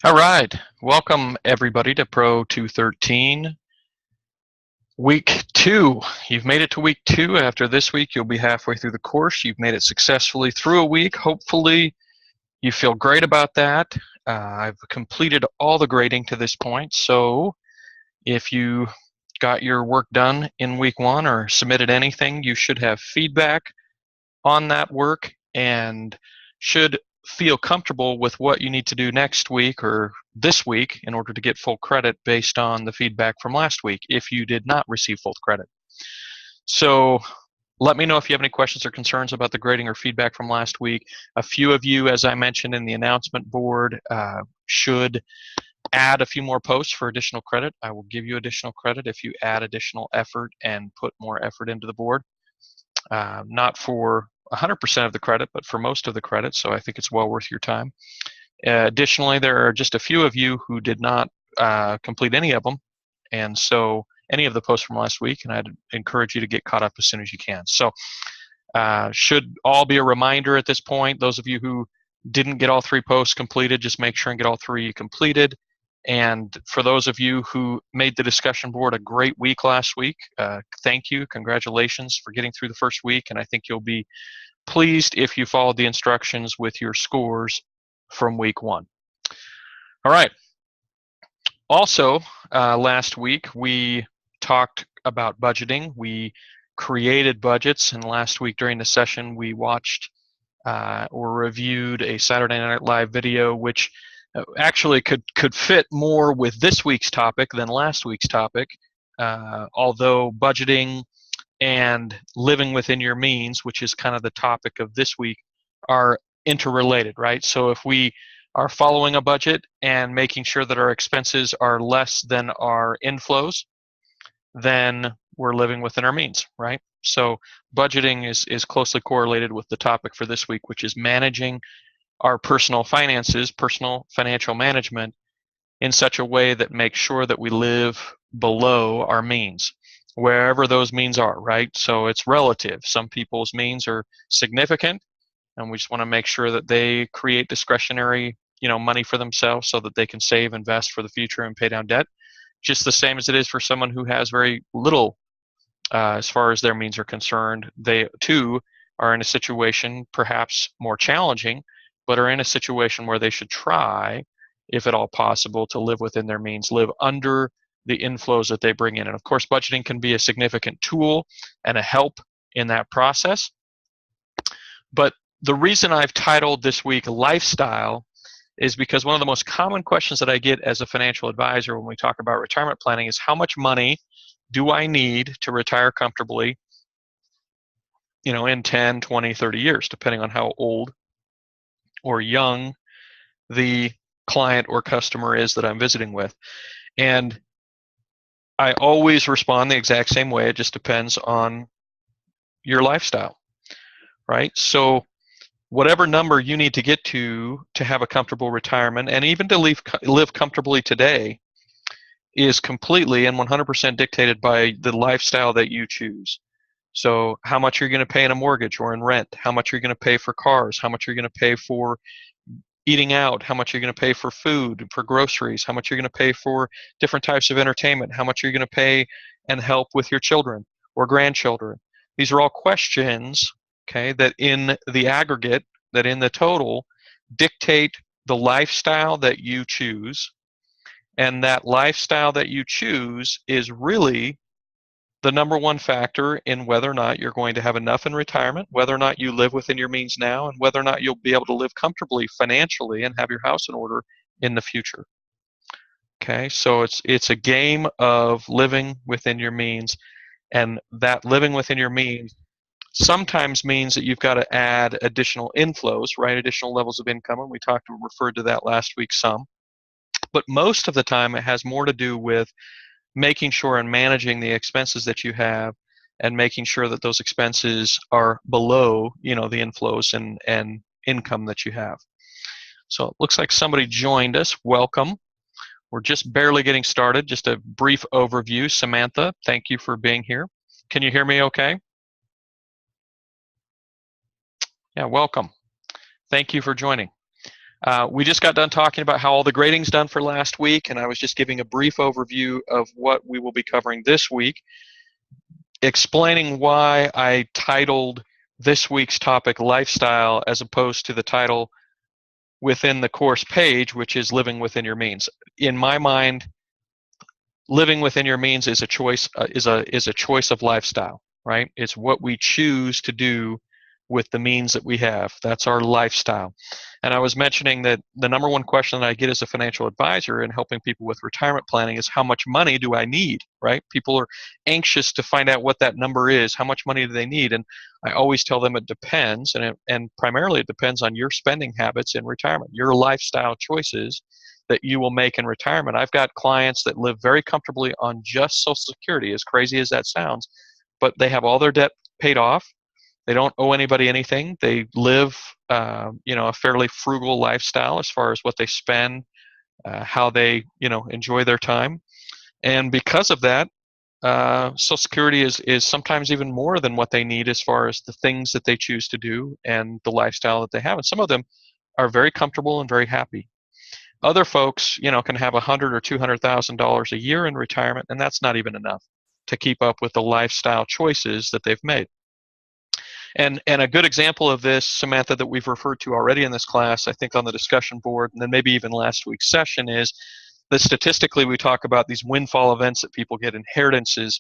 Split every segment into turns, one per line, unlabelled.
All right, welcome everybody to PRO213 week 2. You've made it to week 2. After this week, you'll be halfway through the course. You've made it successfully through a week. Hopefully, you feel great about that. I've completed all the grading to this point, so if you got your work done in week 1 or submitted anything, you should have feedback on that work and should feel comfortable with what you need to do next week or this week in order to get full credit based on the feedback from last week if you did not receive full credit. So let me know if you have any questions or concerns about the grading or feedback from last week. A few of you, as I mentioned in the announcement board, should add a few more posts for additional credit. I will give you additional credit if you add additional effort and put more effort into the board. Not for 100% of the credit, but for most of the credit, so I think it's well worth your time. Additionally, there are just a few of you who did not complete any of them, and so any of the posts from last week, and I'd encourage you to get caught up as soon as you can. So should all be a reminder at this point. Those of you who didn't get all 3 posts completed, just make sure and get all 3 completed. And for those of you who made the discussion board a great week last week, thank you, congratulations for getting through the first week, and I think you'll be pleased if you followed the instructions with your scores from week 1. All right. Also, last week we talked about budgeting. We created budgets, and last week during the session we watched or reviewed a Saturday Night Live video which actually could fit more with this week's topic than last week's topic, although budgeting and living within your means, which is kind of the topic of this week, are interrelated, right? So if we are following a budget and making sure that our expenses are less than our inflows, then we're living within our means, right? So budgeting is closely correlated with the topic for this week, which is managing our personal finances, personal financial management, in such a way that makes sure that we live below our means, wherever those means are, right? So it's relative. Some people's means are significant, and we just want to make sure that they create discretionary, money for themselves so that they can save, invest for the future, and pay down debt. Just the same as it is for someone who has very little as far as their means are concerned. They too are in a situation perhaps more challenging, but are in a situation where they should try, if at all possible, to live within their means, live under the inflows that they bring in. And of course, budgeting can be a significant tool and a help in that process. But the reason I've titled this week Lifestyle is because one of the most common questions that I get as a financial advisor when we talk about retirement planning is, how much money do I need to retire comfortably, in 10, 20, 30 years, depending on how old or young the client or customer is that I'm visiting with. And I always respond the exact same way. It just depends on your lifestyle, right? So whatever number you need to get to have a comfortable retirement, and even to live comfortably today, is completely and 100% dictated by the lifestyle that you choose. So how much you're going to pay in a mortgage or in rent, how much you're going to pay for cars, how much you're going to pay for eating out, how much you're going to pay for food, for groceries, how much you're going to pay for different types of entertainment, how much you're going to pay and help with your children or grandchildren. These are all questions, okay, that in the aggregate, that in the total, dictate the lifestyle that you choose. And that lifestyle that you choose is really the number one factor in whether or not you're going to have enough in retirement, whether or not you live within your means now, and whether or not you'll be able to live comfortably financially and have your house in order in the future. Okay, so it's a game of living within your means, and that living within your means sometimes means that you've got to add additional inflows, right? Additional levels of income, and we referred to that last week some. But most of the time, it has more to do with making sure and managing the expenses that you have, and making sure that those expenses are below, the inflows and income that you have. So it looks like somebody joined us. Welcome. We're just barely getting started. Just a brief overview. Samantha, thank you for being here. Can you hear me okay? Yeah, welcome. Thank you for joining. We just got done talking about how all the grading's done for last week, and I was just giving a brief overview of what we will be covering this week, explaining why I titled this week's topic Lifestyle as opposed to the title within the course page, which is Living Within Your Means. In my mind, living within your means is a choice, is a choice of lifestyle, right? It's what we choose to do with the means that we have. That's our lifestyle. And I was mentioning that the number one question that I get as a financial advisor in helping people with retirement planning is, how much money do I need, right? People are anxious to find out what that number is. How much money do they need? And I always tell them it depends, and primarily it depends on your spending habits in retirement, your lifestyle choices that you will make in retirement. I've got clients that live very comfortably on just Social Security, as crazy as that sounds, but they have all their debt paid off. They don't owe anybody anything. They live, a fairly frugal lifestyle as far as what they spend, how they, enjoy their time. And because of that, Social Security is sometimes even more than what they need as far as the things that they choose to do and the lifestyle that they have. And some of them are very comfortable and very happy. Other folks, can have $100,000 or $200,000 a year in retirement, and that's not even enough to keep up with the lifestyle choices that they've made. And a good example of this, Samantha, that we've referred to already in this class, I think on the discussion board, and then maybe even last week's session, is that statistically we talk about these windfall events that people get, inheritances,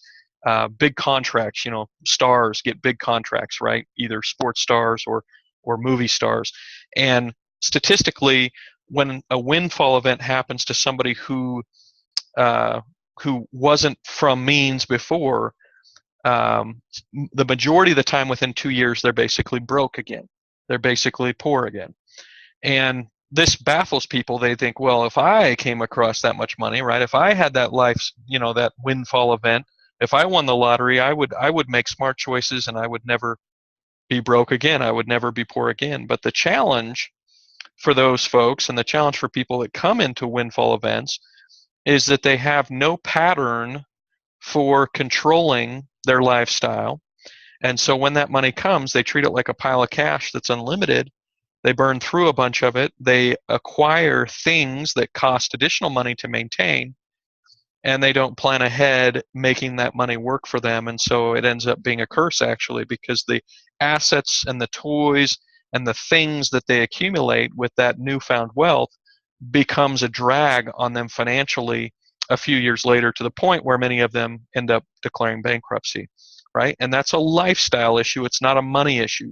big contracts. Stars get big contracts, right? Either sports stars or movie stars. And statistically, when a windfall event happens to somebody who wasn't from means before, the majority of the time within 2 years, they're basically broke again. They're basically poor again. And this baffles people. They think, well, if I came across that much money, right, if I had that that windfall event, if I won the lottery, I would make smart choices and I would never be broke again. I would never be poor again. But the challenge for those folks, and the challenge for people that come into windfall events, is that they have no pattern for controlling their lifestyle. And so when that money comes, they treat it like a pile of cash that's unlimited. They burn through a bunch of it. They acquire things that cost additional money to maintain, and they don't plan ahead making that money work for them. And so it ends up being a curse, actually, because the assets and the toys and the things that they accumulate with that newfound wealth becomes a drag on them financially a few years later, to the point where many of them end up declaring bankruptcy, right? And that's a lifestyle issue. It's not a money issue.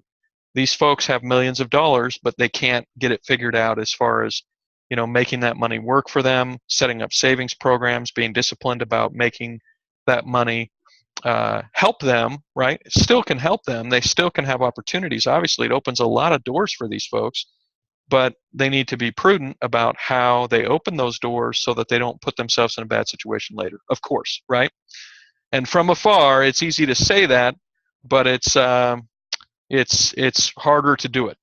These folks have millions of dollars, but they can't get it figured out as far as, making that money work for them, setting up savings programs, being disciplined about making that money help them, right? It still can help them. They still can have opportunities. Obviously, it opens a lot of doors for these folks, but they need to be prudent about how they open those doors so that they don't put themselves in a bad situation later, of course, right? And from afar, it's easy to say that, but it's harder to do it.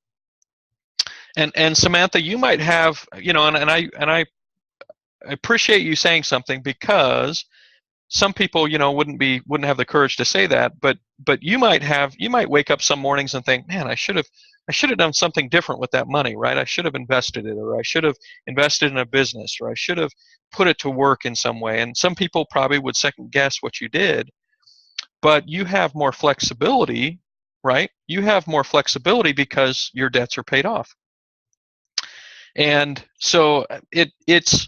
And Samantha, you might have, and I appreciate you saying something, because some people, wouldn't have the courage to say that, but you might wake up some mornings and think, man, I should have done something different with that money, right? I should have invested it, or I should have invested in a business, or I should have put it to work in some way. And some people probably would second guess what you did, but you have more flexibility, right? You have more flexibility because your debts are paid off. And so it's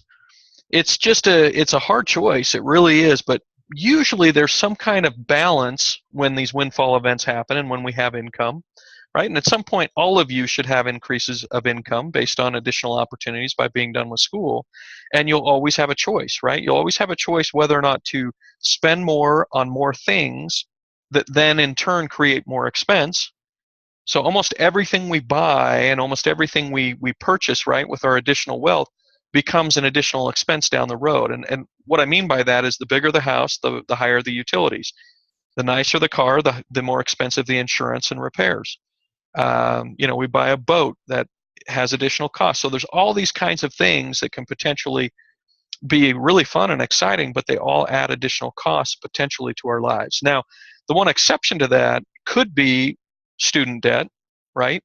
a hard choice. It really is. But usually there's some kind of balance when these windfall events happen and when we have income, right? And at some point, all of you should have increases of income based on additional opportunities by being done with school. And you'll always have a choice, right? You'll always have a choice whether or not to spend more on more things that then in turn create more expense. So almost everything we buy and almost everything we purchase, right, with our additional wealth becomes an additional expense down the road. And what I mean by that is, the bigger the house, the higher the utilities. The nicer the car, the more expensive the insurance and repairs. We buy a boat that has additional costs. So there's all these kinds of things that can potentially be really fun and exciting, but they all add additional costs potentially to our lives. Now, the one exception to that could be student debt, right?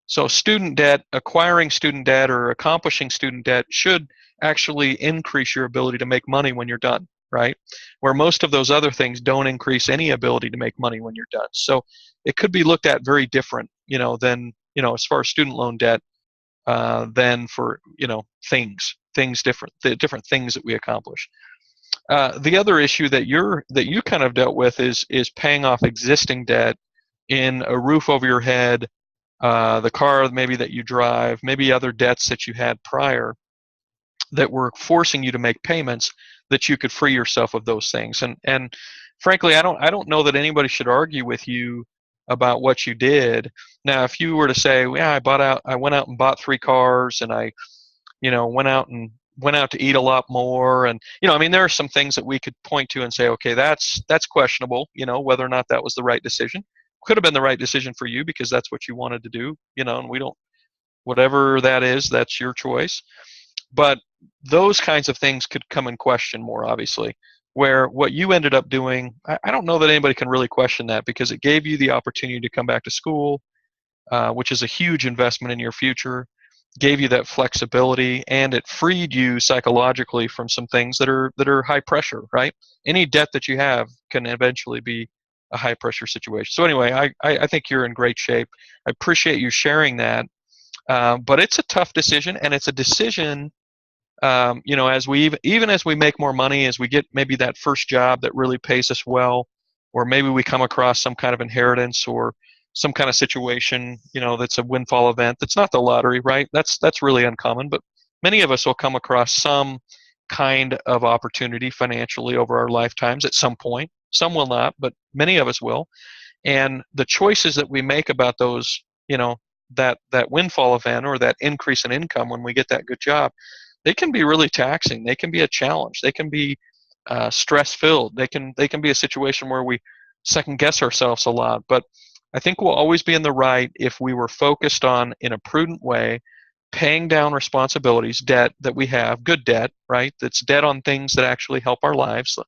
So student debt, acquiring student debt or accomplishing student debt should actually increase your ability to make money when you're done, right? Where most of those other things don't increase any ability to make money when you're done. So it could be looked at very different, than, as far as student loan debt, than for, things different, the different things that we accomplish. The other issue that you kind of dealt with is paying off existing debt in a roof over your head, the car maybe that you drive, maybe other debts that you had prior that were forcing you to make payments, that you could free yourself of those things. And frankly, I don't know that anybody should argue with you about what you did. Now, if you were to say, yeah, I went out and bought 3 cars, and I went out to eat a lot more, and I mean, there are some things that we could point to and say, okay, that's questionable, whether or not that was the right decision. Could have been the right decision for you because that's what you wanted to do, and we don't, whatever that is, that's your choice. But those kinds of things could come in question more, obviously, where what you ended up doing, I don't know that anybody can really question that, because it gave you the opportunity to come back to school, which is a huge investment in your future, gave you that flexibility, and it freed you psychologically from some things that are high pressure, right? Any debt that you have can eventually be a high pressure situation. So anyway, I think you're in great shape. I appreciate you sharing that. But it's a tough decision, and it's a decision, as even as we make more money, as we get maybe that first job that really pays us well, or maybe we come across some kind of inheritance or some kind of situation, that's a windfall event. That's not the lottery, right? That's really uncommon, but many of us will come across some kind of opportunity financially over our lifetimes at some point. Some will not, but many of us will. And the choices that we make about those, that windfall event or that increase in income when we get that good job, they can be really taxing. They can be a challenge. They can be stress filled. They can be a situation where we second guess ourselves a lot. But I think we'll always be in the right if we were focused on, in a prudent way, paying down responsibilities, debt that we have, good debt, right? That's debt on things that actually help our lives,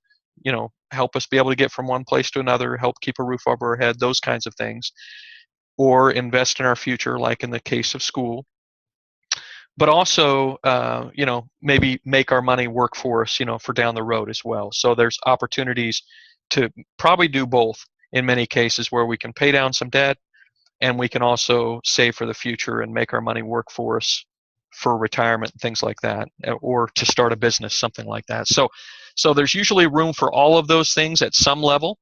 help us be able to get from one place to another, help keep a roof over our head, those kinds of things, or invest in our future, like in the case of school. But also, maybe make our money work for us, for down the road as well. So there's opportunities to probably do both in many cases, where we can pay down some debt and we can also save for the future and make our money work for us for retirement and things like that, or to start a business, something like that. So there's usually room for all of those things at some level.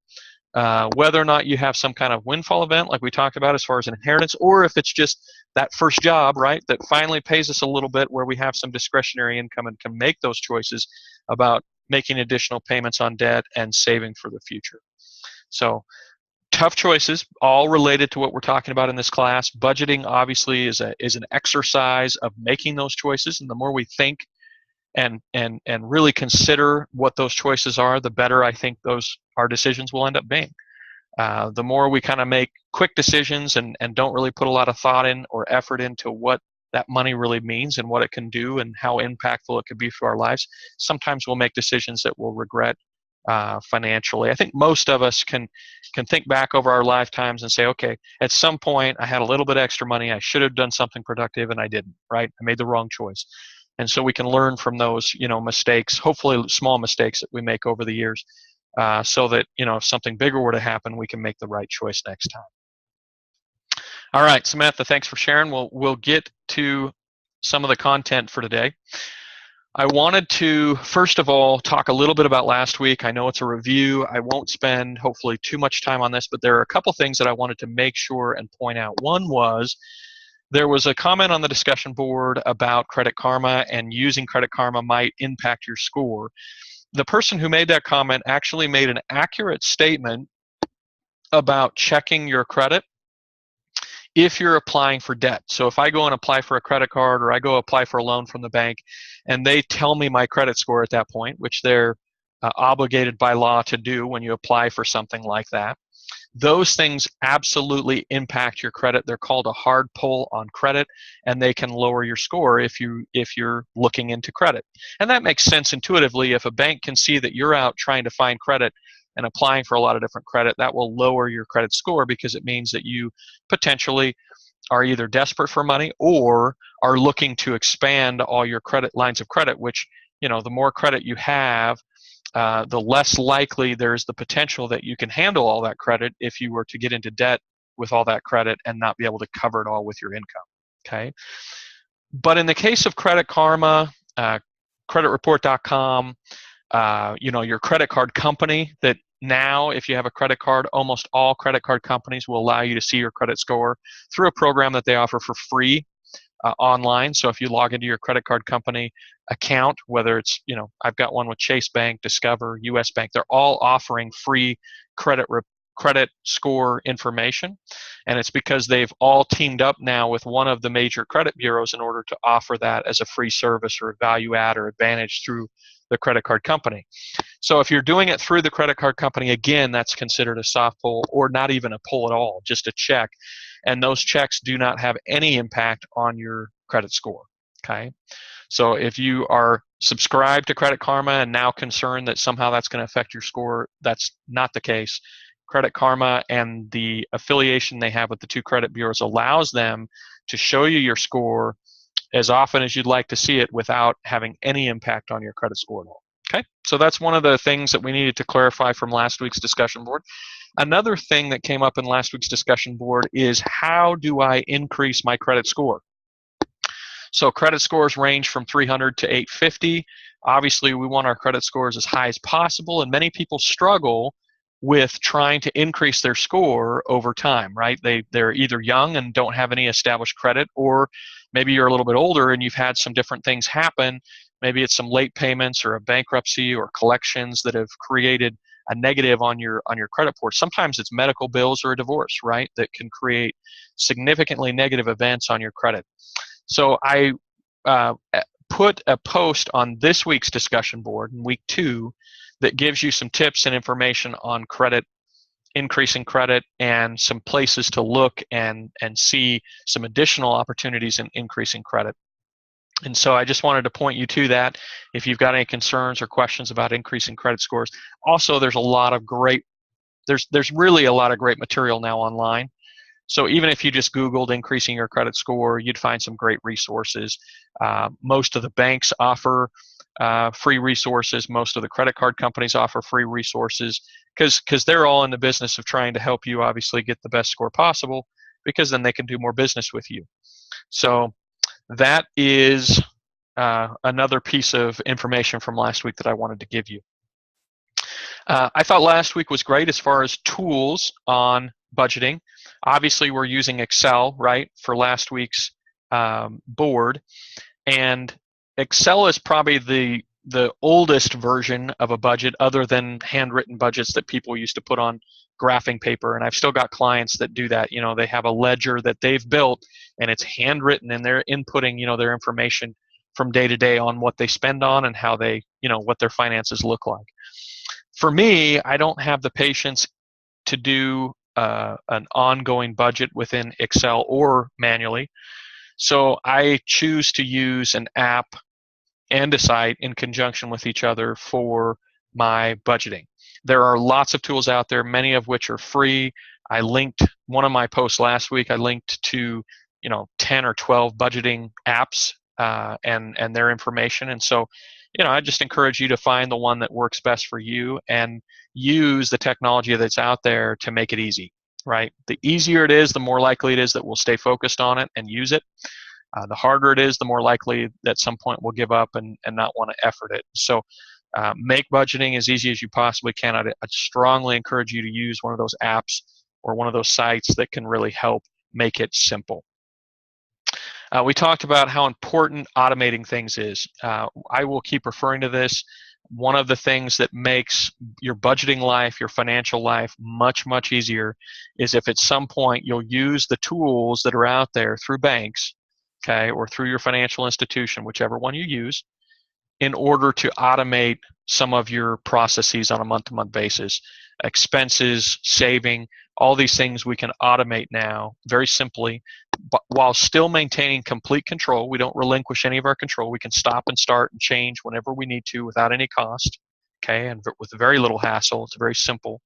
Whether or not you have some kind of windfall event like we talked about as far as an inheritance, or if it's just that first job, right, that finally pays us a little bit, where we have some discretionary income and can make those choices about making additional payments on debt and saving for the future. So tough choices, all related to what we're talking about in this class. Budgeting obviously is an exercise of making those choices, and the more we think and really consider what those choices are, the better I think our decisions will end up being. The more we kind of make quick decisions and don't really put a lot of thought in or effort into what that money really means and what it can do and how impactful it could be for our lives, sometimes we'll make decisions that we'll regret financially. I think most of us can think back over our lifetimes and say, okay, at some point I had a little bit extra money, I should have done something productive, and I didn't, right? I made the wrong choice. And so we can learn from those, mistakes, hopefully small mistakes that we make over the years, so that, if something bigger were to happen, we can make the right choice next time. All right, Samantha, thanks for sharing. We'll get to some of the content for today. I wanted to, first of all, talk a little bit about last week. I know it's a review. I won't spend, hopefully, too much time on this, but there are a couple things that I wanted to make sure and point out. One was, there was a comment on the discussion board about Credit Karma, and using Credit Karma might impact your score. The person who made that comment actually made an accurate statement about checking your credit if you're applying for debt. So if I go and apply for a credit card, or I go apply for a loan from the bank, and they tell me my credit score at that point, which they're obligated by law to do when you apply for something like that, those things absolutely impact your credit. They're called a hard pull on credit, and they can lower your score if you're looking into credit. And that makes sense intuitively. If a bank can see that you're out trying to find credit and applying for a lot of different credit, that will lower your credit score, because it means that you potentially are either desperate for money or are looking to expand all your credit lines of credit, which, the more credit you have, the less likely there's the potential that you can handle all that credit if you were to get into debt with all that credit and not be able to cover it all with your income. Okay. But in the case of Credit Karma, creditreport.com, your credit card company, that now if you have a credit card, almost all credit card companies will allow you to see your credit score through a program that they offer for free online. So if you log into your credit card company account, whether it's, I've got one with Chase Bank, Discover, US Bank, they're all offering free credit score information. And it's because they've all teamed up now with one of the major credit bureaus in order to offer that as a free service or a value add or advantage through the credit card company. So if you're doing it through the credit card company, again, that's considered a soft pull, or not even a pull at all, just a check. And those checks do not have any impact on your credit score. Okay. So if you are subscribed to Credit Karma and now concerned that somehow that's going to affect your score, that's not the case. Credit Karma and the affiliation they have with the two credit bureaus allows them to show you your score as often as you'd like to see it without having any impact on your credit score at all. Okay, so that's one of the things that we needed to clarify from last week's discussion board. Another thing that came up in last week's discussion board is, how do I increase my credit score? So credit scores range from 300 to 850. Obviously, we want our credit scores as high as possible, and many people struggle with trying to increase their score over time, right? They're either young and don't have any established credit, or maybe you're a little bit older and you've had some different things happen. Maybe it's some late payments or a bankruptcy or collections that have created a negative on your credit report. Sometimes it's medical bills or a divorce, right, that can create significantly negative events on your credit. So I put a post on this week's discussion board in week 2 that gives you some tips and information on credit, increasing credit, and some places to look and see some additional opportunities in increasing credit. And so I just wanted to point you to that if you've got any concerns or questions about increasing credit scores. Also, there's really a lot of great material now online. So even if you just Googled increasing your credit score, you'd find some great resources. Most of the banks offer free resources. Most of the credit card companies offer free resources because they're all in the business of trying to help you obviously get the best score possible, because then they can do more business with you. So that is another piece of information from last week that I wanted to give you. I thought last week was great as far as tools on budgeting. Obviously, we're using Excel, right, for last week's board. And Excel is probably the oldest version of a budget, other than handwritten budgets that people used to put on graphing paper. And I've still got clients that do that. They have a ledger that they've built, and it's handwritten, and they're inputting, their information from day to day on what they spend on and how they, what their finances look like. For me, I don't have the patience to do an ongoing budget within Excel or manually. So I choose to use an app and a site in conjunction with each other for my budgeting. There are lots of tools out there, many of which are free. I linked one of my posts last week. I linked to 10 or 12 budgeting apps and their information. And so, I just encourage you to find the one that works best for you and use the technology that's out there to make it easy, right? The easier it is, the more likely it is that we'll stay focused on it and use it. The harder it is, the more likely that at some point we'll give up and not want to effort it. So make budgeting as easy as you possibly can. I'd strongly encourage you to use one of those apps or one of those sites that can really help make it simple. We talked about how important automating things is. I will keep referring to this. One of the things that makes your budgeting life, your financial life, much, much easier is if at some point you'll use the tools that are out there through banks, okay, or through your financial institution, whichever one you use, in order to automate some of your processes on a month-to-month basis. Expenses, saving, all these things we can automate now very simply, but while still maintaining complete control. We don't relinquish any of our control. We can stop and start and change whenever we need to without any cost, okay, and with very little hassle. It's very simple.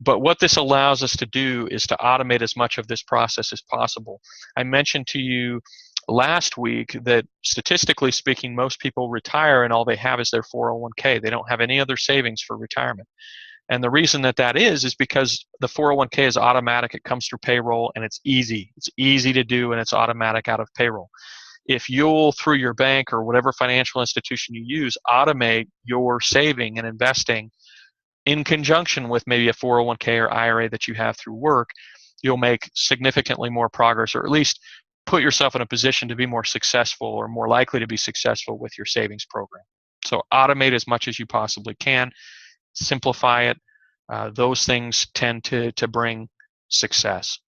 But what this allows us to do is to automate as much of this process as possible. I mentioned to you last week that statistically speaking, most people retire and all they have is their 401k. They don't have any other savings for retirement. And the reason that that is because the 401k is automatic. It comes through payroll and it's easy. It's easy to do and it's automatic out of payroll. If you'll, through your bank or whatever financial institution you use, automate your saving and investing in conjunction with maybe a 401k or IRA that you have through work, you'll make significantly more progress, or at least put yourself in a position to be more successful or more likely to be successful with your savings program. So automate as much as you possibly can, simplify it. Those things tend to bring success.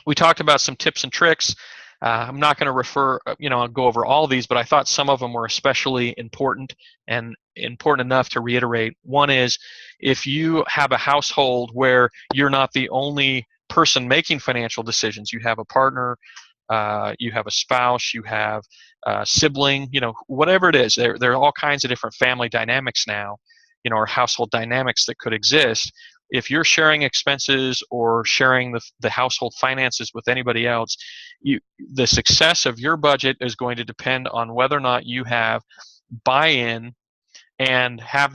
We talked about some tips and tricks. I'm not going to go over all of these, but I thought some of them were especially important and important enough to reiterate. One is, if you have a household where you're not the only person making financial decisions, you have a partner, you have a spouse, you have a sibling, whatever it is, there are all kinds of different family dynamics now, or household dynamics that could exist. If you're sharing expenses or sharing the household finances with anybody else, the success of your budget is going to depend on whether or not you have buy-in and have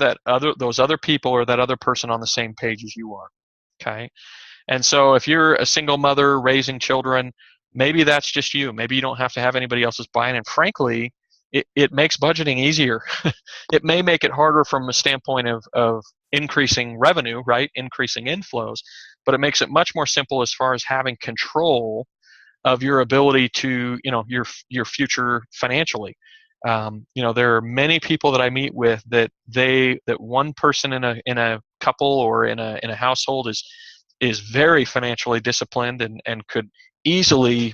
those other people or that other person on the same page as you are. Okay, and so if you're a single mother raising children, maybe that's just you. Maybe you don't have to have anybody else's buy-in. And frankly, it makes budgeting easier. It may make it harder from a standpoint of increasing revenue, right? Increasing inflows, but it makes it much more simple as far as having control of your ability to, your future financially. There are many people that I meet with that one person in a couple or in a household is very financially disciplined and could easily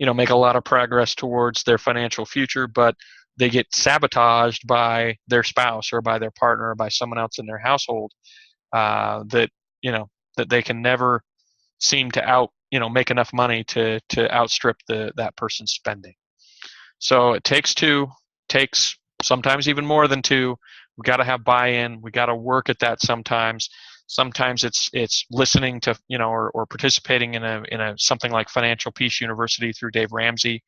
make a lot of progress towards their financial future, but they get sabotaged by their spouse or by their partner or by someone else in their household, that they can never seem to make enough money to outstrip that person's spending. So it takes two, takes sometimes even more than two. We got to have buy-in. We got to work at that sometimes. Sometimes it's listening to, or participating in a something like Financial Peace University through Dave Ramsey,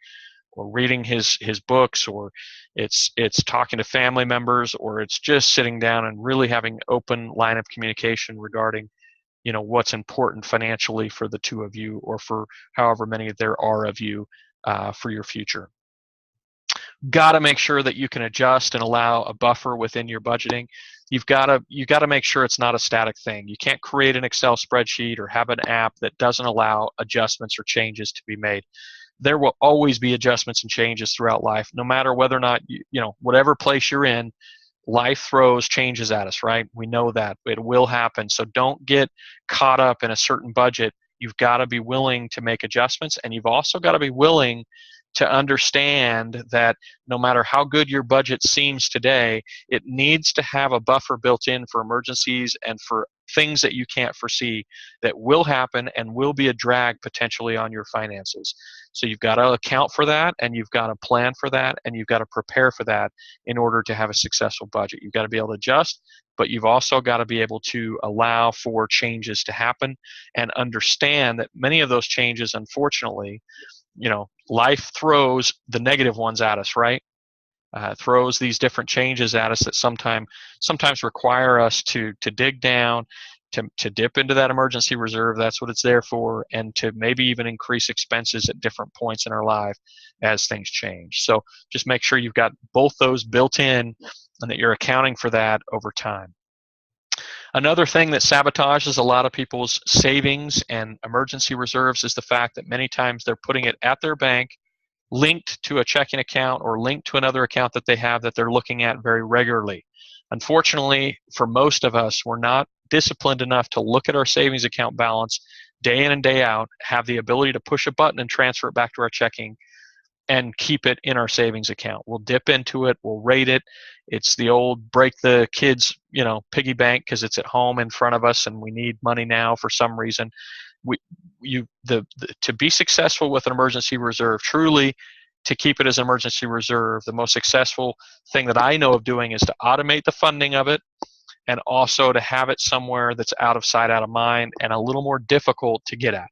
or reading his books, or it's talking to family members, or it's just sitting down and really having open line of communication regarding, what's important financially for the two of you, or for however many there are of you, for your future. Got to make sure that you can adjust and allow a buffer within your budgeting. You got to make sure it's not a static thing. You can't create an Excel spreadsheet or have an app that doesn't allow adjustments or changes to be made. There will always be adjustments and changes throughout life, no matter whether or not whatever place you're in. Life throws changes at us, right? We know that it will happen. So don't get caught up in a certain budget. You've got to be willing to make adjustments, and you've also got to be willing to understand that no matter how good your budget seems today, it needs to have a buffer built in for emergencies and for things that you can't foresee that will happen and will be a drag potentially on your finances. So you've got to account for that, and you've got to plan for that, and you've got to prepare for that in order to have a successful budget. You've got to be able to adjust, but you've also got to be able to allow for changes to happen and understand that many of those changes, unfortunately, life throws the negative ones at us, right? Throws these different changes at us that sometimes require us to dig down, to dip into that emergency reserve. That's what it's there for, and to maybe even increase expenses at different points in our life as things change. So just make sure you've got both those built in and that you're accounting for that over time. Another thing that sabotages a lot of people's savings and emergency reserves is the fact that many times they're putting it at their bank, linked to a checking account or linked to another account that they have that they're looking at very regularly. Unfortunately, for most of us, we're not disciplined enough to look at our savings account balance day in and day out, have the ability to push a button and transfer it back to our checking, and keep it in our savings account. We'll dip into it, we'll rate it. It's the old break the kids, piggy bank, because it's at home in front of us and we need money now for some reason. To be successful with an emergency reserve, truly to keep it as an emergency reserve, the most successful thing that I know of doing is to automate the funding of it and also to have it somewhere that's out of sight, out of mind, and a little more difficult to get at.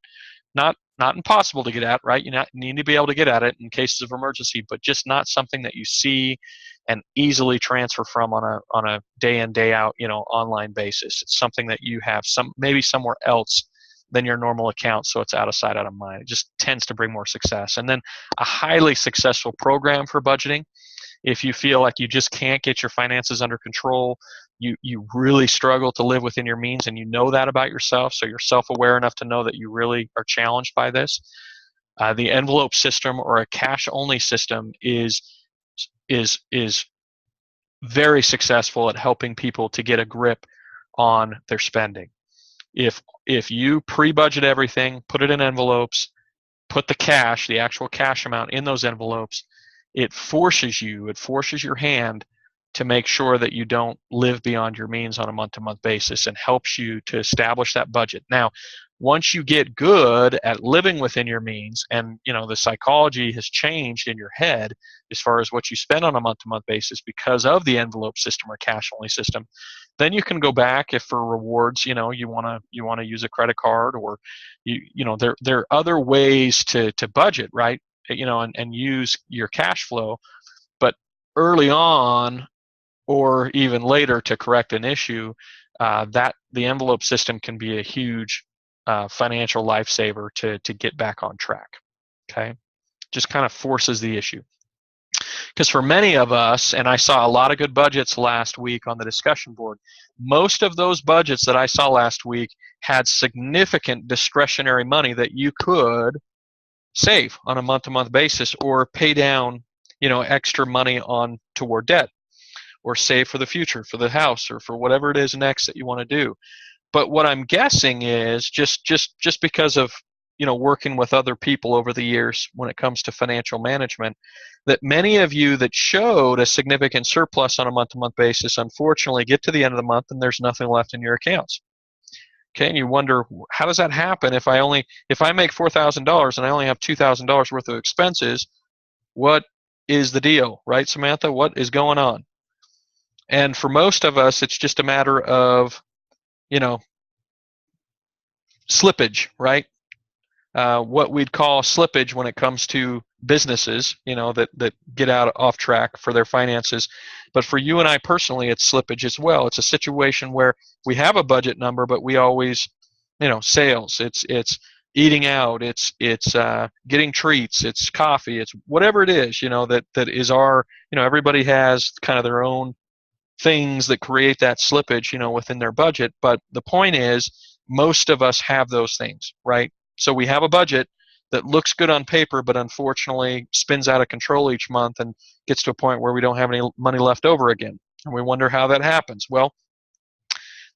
Not impossible to get at, right? You need to be able to get at it in cases of emergency, but just not something that you see and easily transfer from on a day in, day out, online basis. It's something that you have maybe somewhere else than your normal account, so it's out of sight, out of mind. It just tends to bring more success. And then a highly successful program for budgeting. If you feel like you just can't get your finances under control, you really struggle to live within your means, and you know that about yourself, so you're self-aware enough to know that you really are challenged by this. The envelope system or a cash-only system is very successful at helping people to get a grip on their spending. If you pre-budget everything, put it in envelopes, put the actual cash amount in those envelopes, it forces your hand to make sure that you don't live beyond your means on a month-to-month basis, and helps you to establish that budget. Now, once you get good at living within your means, and the psychology has changed in your head as far as what you spend on a month-to-month basis because of the envelope system or cash-only system, then you can go back if for rewards, you want to use a credit card, or there are other ways to budget, right? And use your cash flow. But early on, or even later to correct an issue, that the envelope system can be a huge financial lifesaver to get back on track. Okay, just kind of forces the issue. Because for many of us, and I saw a lot of good budgets last week on the discussion board, most of those budgets that I saw last week had significant discretionary money that you could save on a month-to-month basis, or pay down extra money on toward debt, or save for the future, for the house, or for whatever it is next that you want to do. But what I'm guessing is just because of working with other people over the years when it comes to financial management, that many of you that showed a significant surplus on a month-to-month basis, unfortunately get to the end of the month and there's nothing left in your accounts. Okay, and you wonder, how does that happen? If I make $4,000 and I only have $2,000 worth of expenses, what is the deal, right, Samantha? What is going on? And for most of us, it's just a matter of slippage, right? What we'd call slippage when it comes to businesses, that get off track for their finances. But for you and I personally, it's slippage as well. It's a situation where we have a budget number, but we always, sales. It's eating out. It's getting treats. It's coffee. It's whatever it is, that is our. Everybody has kind of their own things that create that slippage, within their budget. But the point is, most of us have those things, right? So we have a budget that looks good on paper, but unfortunately spins out of control each month and gets to a point where we don't have any money left over again. And we wonder how that happens. Well,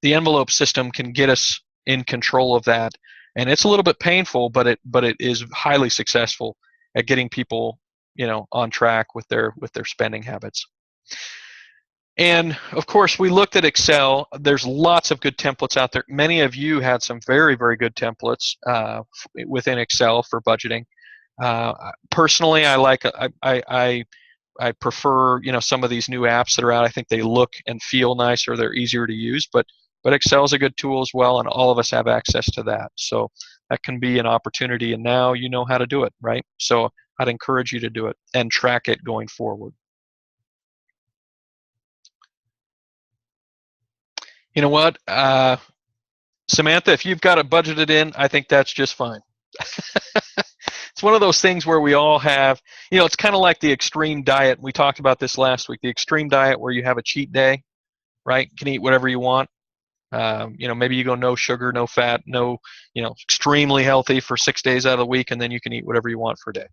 the envelope system can get us in control of that. And it's a little bit painful, but it is highly successful at getting people, on track with their spending habits. And of course, we looked at Excel. There's lots of good templates out there. Many of you had some very, very good templates within Excel for budgeting. Personally, I prefer some of these new apps that are out. I think they look and feel nicer. They're easier to use, but Excel is a good tool as well, and all of us have access to that. So that can be an opportunity, and now you know how to do it, right? So I'd encourage you to do it and track it going forward. You know what, Samantha, if you've got it budgeted in, I think that's just fine. It's one of those things where we all have, it's kind of like the extreme diet. We talked about this last week, the extreme diet where you have a cheat day, right? You can eat whatever you want. Maybe you go no sugar, no fat, no, extremely healthy for 6 days out of the week, and then you can eat whatever you want for a day.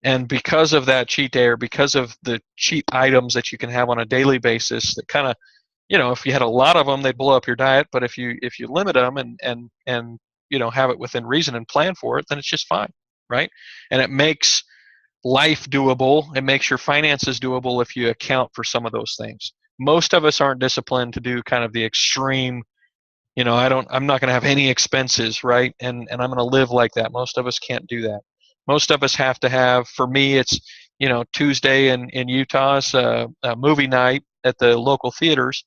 And because of that cheat day, or because of the cheat items that you can have on a daily basis, that kind of, if you had a lot of them, they'd blow up your diet. But if you limit them and have it within reason and plan for it, then it's just fine, right? And it makes life doable. It makes your finances doable if you account for some of those things. Most of us aren't disciplined to do kind of the extreme. I'm not going to have any expenses, right? And I'm going to live like that. Most of us can't do that. Most of us have to have. For me, it's Tuesday in Utah's a movie night at the local theaters.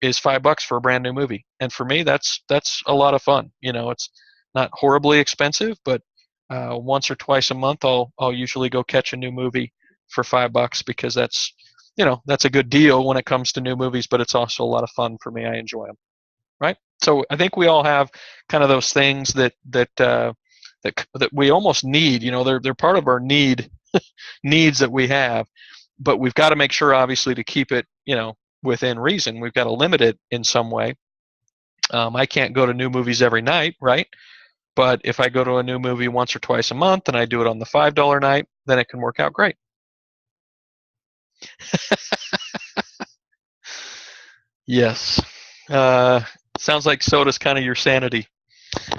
is $5 for a brand new movie. And for me, that's a lot of fun. It's not horribly expensive, but once or twice a month, I'll usually go catch a new movie for $5 because that's a good deal when it comes to new movies, but it's also a lot of fun for me. I enjoy them. Right. So I think we all have kind of those things that we almost need. They're part of our needs that we have, but we've got to make sure, obviously, to keep it within reason. We've got to limit it in some way. I can't go to new movies every night, right? But if I go to a new movie once or twice a month and I do it on the $5 night, then it can work out great. Yes. Sounds like soda's kind of your sanity.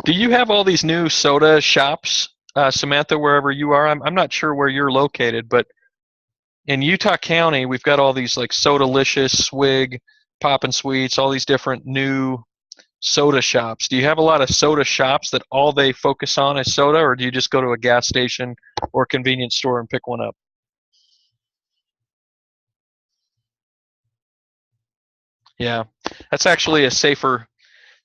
Do you have all these new soda shops, Samantha, wherever you are? I'm not sure where you're located, but in Utah County, we've got all these like Sodalicious, Swig, Poppin' Sweets, all these different new soda shops. Do you have a lot of soda shops that all they focus on is soda, or do you just go to a gas station or convenience store and pick one up? Yeah, that's actually a safer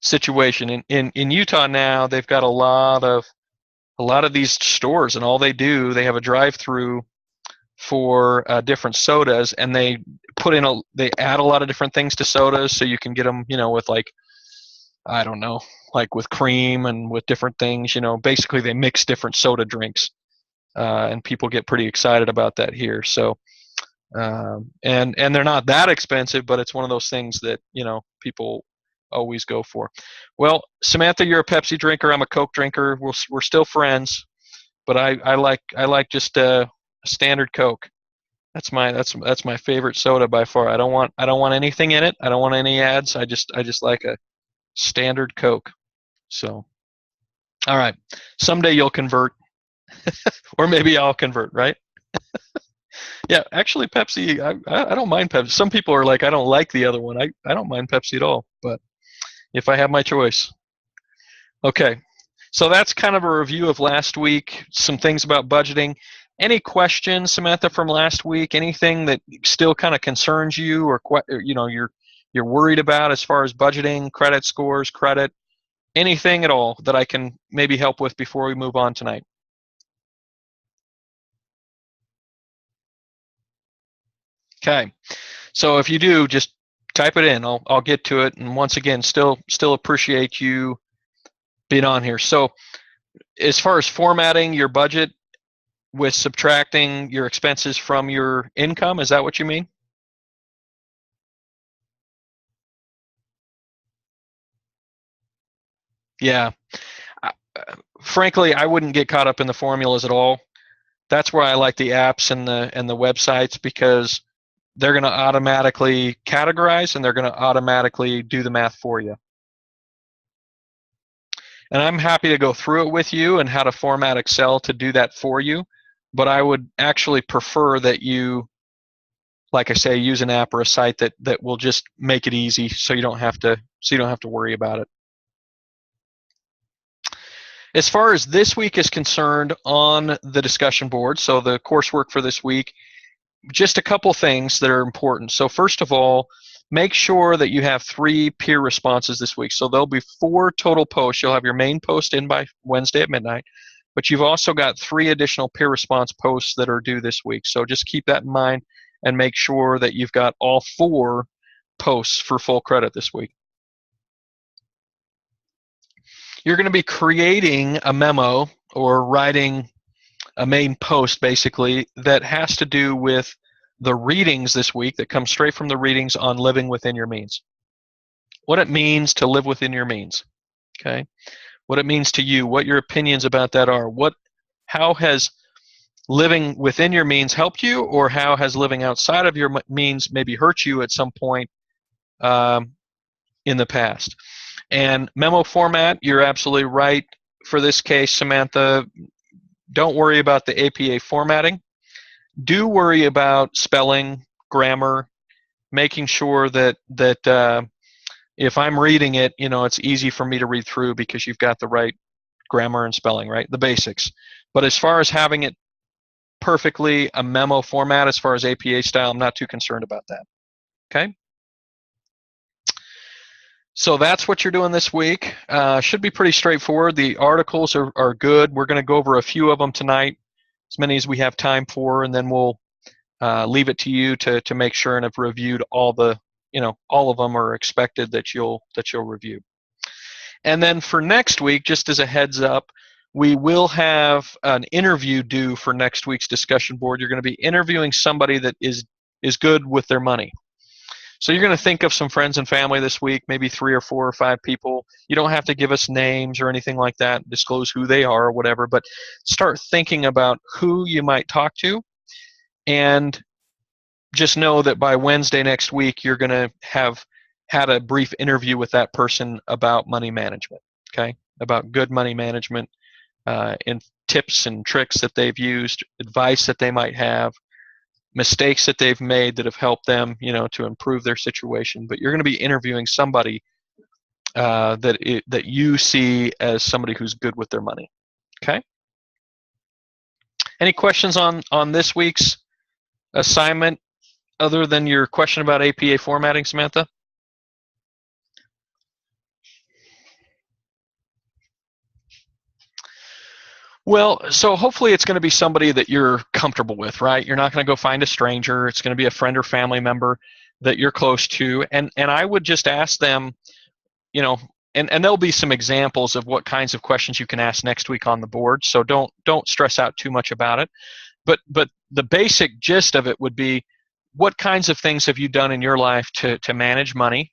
situation. In Utah now, they've got a lot of these stores, and all they have a drive-through for different sodas, and they add a lot of different things to sodas, so you can get them, with like, I don't know, like with cream and with different things. Basically they mix different soda drinks, and people get pretty excited about that here. So, and they're not that expensive, but it's one of those things that people always go for. Well, Samantha, you're a Pepsi drinker. I'm a Coke drinker. We're still friends, but I like just a standard Coke. That's my favorite soda by far. I don't want anything in it. I don't want any ads. I just like a standard Coke. So, all right. Someday you'll convert, or maybe I'll convert, right? Yeah, actually, Pepsi. I don't mind Pepsi. Some people are like, I don't like the other one. I don't mind Pepsi at all. But if I have my choice, okay. So that's kind of a review of last week. Some things about budgeting. Any questions, Samantha, from last week? Anything that still kind of concerns you, or you're worried about as far as budgeting, credit scores, credit, anything at all that I can maybe help with before we move on tonight? Okay. So if you do, just type it in. I'll get to it. And once again, still appreciate you being on here. So as far as formatting your budget with subtracting your expenses from your income, is that what you mean? Yeah. I- Frankly, I wouldn't get caught up in the formulas at all. That's where I like the apps and the websites, because they're going to automatically categorize and they're going to automatically do the math for you. And I'm happy to go through it with you and how to format Excel to do that for you. But I would actually prefer that you, like I say, use an app or a site that will just make it easy, so you don't have to worry about it. As far as this week is concerned on the discussion board, so the coursework for this week, just a couple things that are important. So first of all, make sure that you have 3 peer responses this week. So there'll be 4 total posts. You'll have your main post in by Wednesday at midnight, but you've also got 3 additional peer response posts that are due this week. So just keep that in mind and make sure that you've got all 4 posts for full credit this week. You're going to be creating a memo or writing a main post, basically, that has to do with the readings this week, that comes straight from the readings on living within your means. What it means to live within your means, okay? What it means to you, what your opinions about that are, how has living within your means helped you, or how has living outside of your means maybe hurt you at some point in the past. And memo format, you're absolutely right. For this case, Samantha, don't worry about the APA formatting. Do worry about spelling, grammar, making sure that if I'm reading it, it's easy for me to read through because you've got the right grammar and spelling, right? The basics. But as far as having it perfectly a memo format, as far as APA style, I'm not too concerned about that. Okay? So that's what you're doing this week. Should be pretty straightforward. The articles are good. We're going to go over a few of them tonight, as many as we have time for, and then we'll leave it to you to make sure and have reviewed all the, all of them are expected that you'll review. And then for next week, just as a heads up, we will have an interview due for next week's discussion board. You're going to be interviewing somebody that is good with their money. So you're going to think of some friends and family this week, maybe 3 or 4 or 5 people. You don't have to give us names or anything like that, disclose who they are or whatever, but start thinking about who you might talk to, and just know that by Wednesday next week, you're going to have had a brief interview with that person about money management, okay? About good money management, and tips and tricks that they've used, advice that they might have, mistakes that they've made that have helped them, to improve their situation. But you're going to be interviewing somebody that you see as somebody who's good with their money. Okay. Any questions on this week's assignment other than your question about APA formatting, Samantha? Well, so hopefully it's going to be somebody that you're comfortable with, right? You're not going to go find a stranger. It's going to be a friend or family member that you're close to. And I would just ask them, and there'll be some examples of what kinds of questions you can ask next week on the board. So don't stress out too much about it. But the basic gist of it would be, what kinds of things have you done in your life to manage money,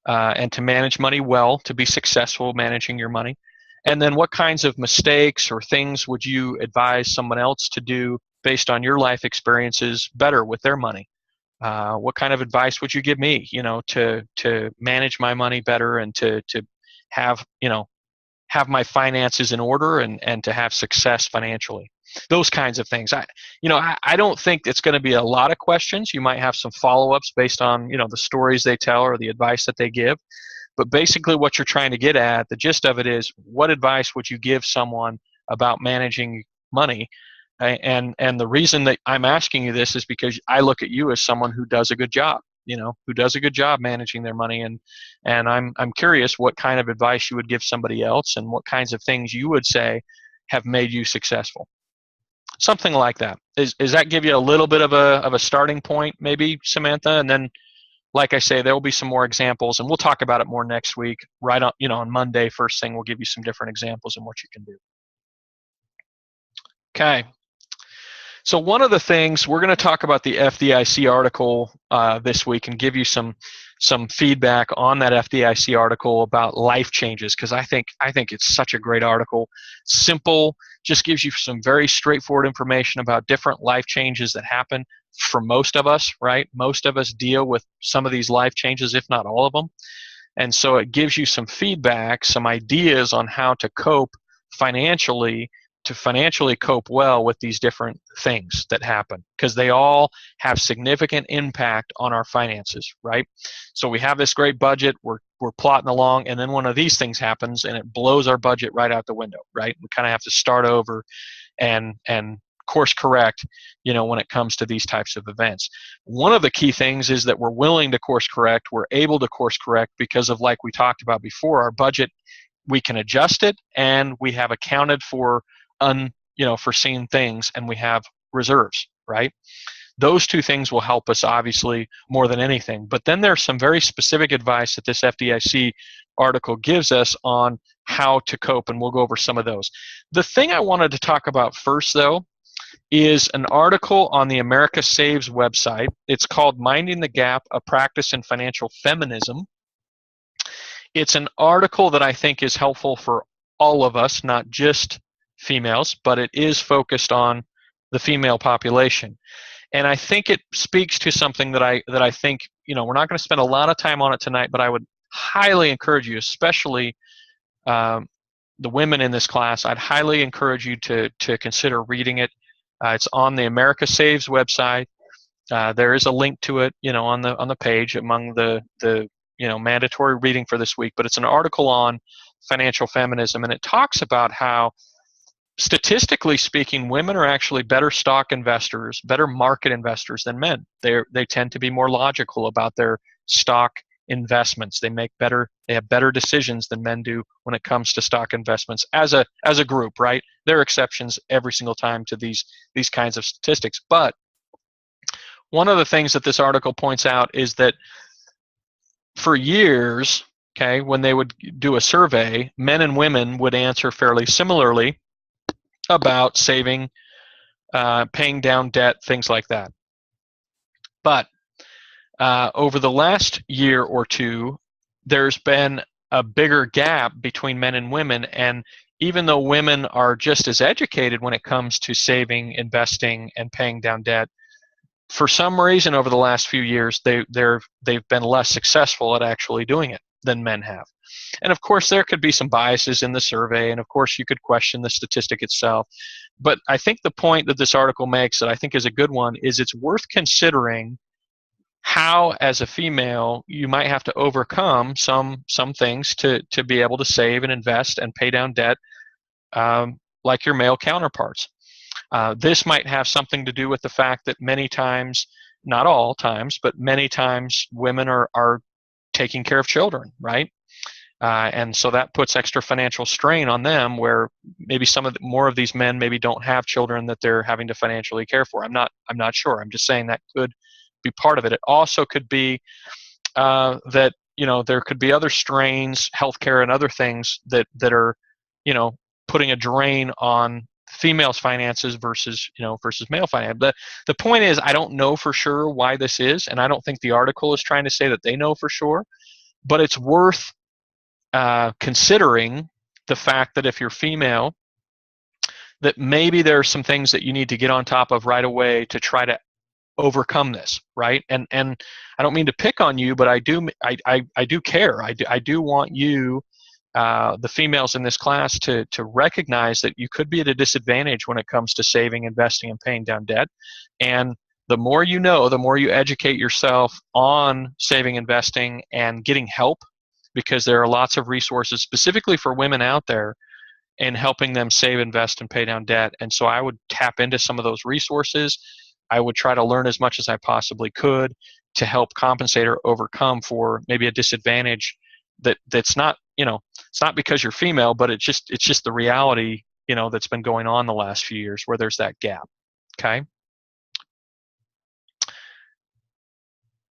and to manage money well, to be successful managing your money? And then what kinds of mistakes or things would you advise someone else to do based on your life experiences better with their money? What kind of advice would you give me, to manage my money better and to have, have my finances in order and to have success financially? Those kinds of things. I don't think it's going to be a lot of questions. You might have some follow-ups based on, the stories they tell or the advice that they give. But basically what you're trying to get at, the gist of it is, what advice would you give someone about managing money? And the reason that I'm asking you this is because I look at you as someone who does a good job, who does a good job managing their money. And I'm curious what kind of advice you would give somebody else and what kinds of things you would say have made you successful. Something like that. Does that give you a little bit of a starting point, maybe, Samantha? And then, like I say, there will be some more examples, and we'll talk about it more next week. Right on, on Monday, first thing, we'll give you some different examples and what you can do. Okay. So one of the things, we're going to talk about the FDIC article this week and give you some feedback on that FDIC article about life changes, because I think it's such a great article. Simple, just gives you some very straightforward information about different life changes that happen for most of us, right? Most of us deal with some of these life changes, if not all of them. And so it gives you some feedback, some ideas on how to cope financially, to financially cope well with these different things that happen, because they all have significant impact on our finances, right? So we have this great budget, we're plotting along, and then one of these things happens and it blows our budget right out the window, right? We kind of have to start over and course correct, when it comes to these types of events. One of the key things is that we're willing to course correct, we're able to course correct because of, like we talked about before, our budget, we can adjust it, and we have accounted for foreseen things, and we have reserves, right? Those two things will help us, obviously, more than anything. But then there's some very specific advice that this FDIC article gives us on how to cope, and we'll go over some of those. The thing I wanted to talk about first, though, is an article on the America Saves website. It's called Minding the Gap, A Practice in Financial Feminism. It's an article that I think is helpful for all of us, not just females, but it is focused on the female population. And I think it speaks to something that I think, we're not going to spend a lot of time on it tonight, but I would highly encourage you, especially the women in this class, I'd highly encourage you to consider reading it. It's on the America Saves website. There is a link to it, on the page among the mandatory reading for this week. But it's an article on financial feminism, and it talks about how, statistically speaking, women are actually better stock investors, better market investors than men. They tend to be more logical about their stock investments. They have better decisions than men do when it comes to stock investments as a group, right? There are exceptions every single time to these kinds of statistics. But one of the things that this article points out is that for years, okay, when they would do a survey, men and women would answer fairly similarly about saving, paying down debt, things like that. But over the last year or two, there's been a bigger gap between men and women, and even though women are just as educated when it comes to saving, investing, and paying down debt, for some reason over the last few years they've been less successful at actually doing it than men have. And of course there could be some biases in the survey, and of course you could question the statistic itself. But I think the point that this article makes that I think is a good one is it's worth considering how, as a female, you might have to overcome some things to be able to save and invest and pay down debt, like your male counterparts. This might have something to do with the fact that many times, not all times, but many times women are taking care of children, right? And so that puts extra financial strain on them, where maybe more of these men maybe don't have children that they're having to financially care for. I'm not sure. I'm just saying that could be part of it. It also could be that there could be other strains, healthcare and other things that are putting a drain on females' finances versus male finance. The point is, I don't know for sure why this is, and I don't think the article is trying to say that they know for sure, but it's worth considering the fact that if you're female, that maybe there are some things that you need to get on top of right away to try to overcome this, right? And I don't mean to pick on you, but I do care. I do want you, the females in this class, to recognize that you could be at a disadvantage when it comes to saving, investing, and paying down debt. And the more you know, the more you educate yourself on saving, investing, and getting help, because there are lots of resources specifically for women out there in helping them save, invest, and pay down debt. And so I would tap into some of those resources. I would try to learn as much as I possibly could to help compensate or overcome for maybe a disadvantage that's not, it's not because you're female, but it's just the reality, that's been going on the last few years where there's that gap. Okay.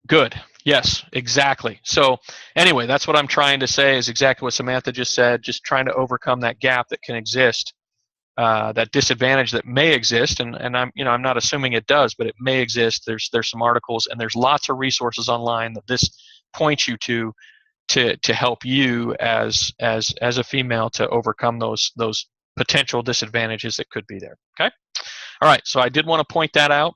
Good. Yes, exactly. So anyway, that's what I'm trying to say, is exactly what Samantha just said, just trying to overcome that gap that can exist, that disadvantage that may exist, and I'm not assuming it does, but it may exist. There's some articles, and there's lots of resources online that this points you to help you as a female to overcome those potential disadvantages that could be there. Okay. All right. So I did want to point that out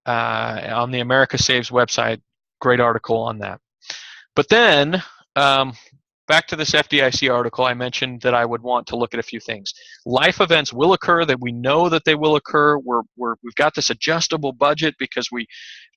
on the America Saves website. Great article on that. But then back to this FDIC article, I mentioned that I would want to look at a few things. Life events will occur, that we know that they will occur. We've got this adjustable budget because we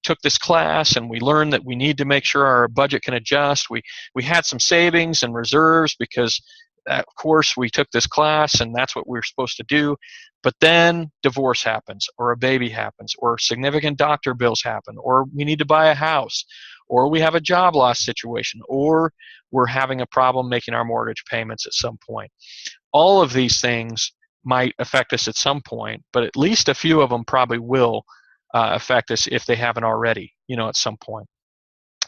took this class and we learned that we need to make sure our budget can adjust. We had some savings and reserves because, of course, we took this class and that's what we were supposed to do. But then divorce happens, or a baby happens, or significant doctor bills happen, or we need to buy a house, or we have a job loss situation, or we're having a problem making our mortgage payments at some point. All of these things might affect us at some point, but at least a few of them probably will affect us if they haven't already, at some point.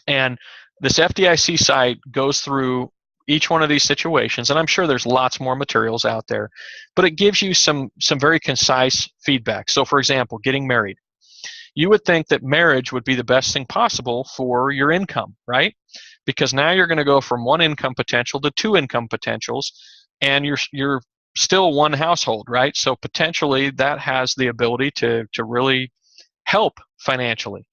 And this FDIC site goes through each one of these situations, and I'm sure there's lots more materials out there, but it gives you some very concise feedback. So for example, getting married. You would think that marriage would be the best thing possible for your income, right? Because now you're going to go from one income potential to two income potentials, and you're still one household, right? So potentially that has the ability to really help financially.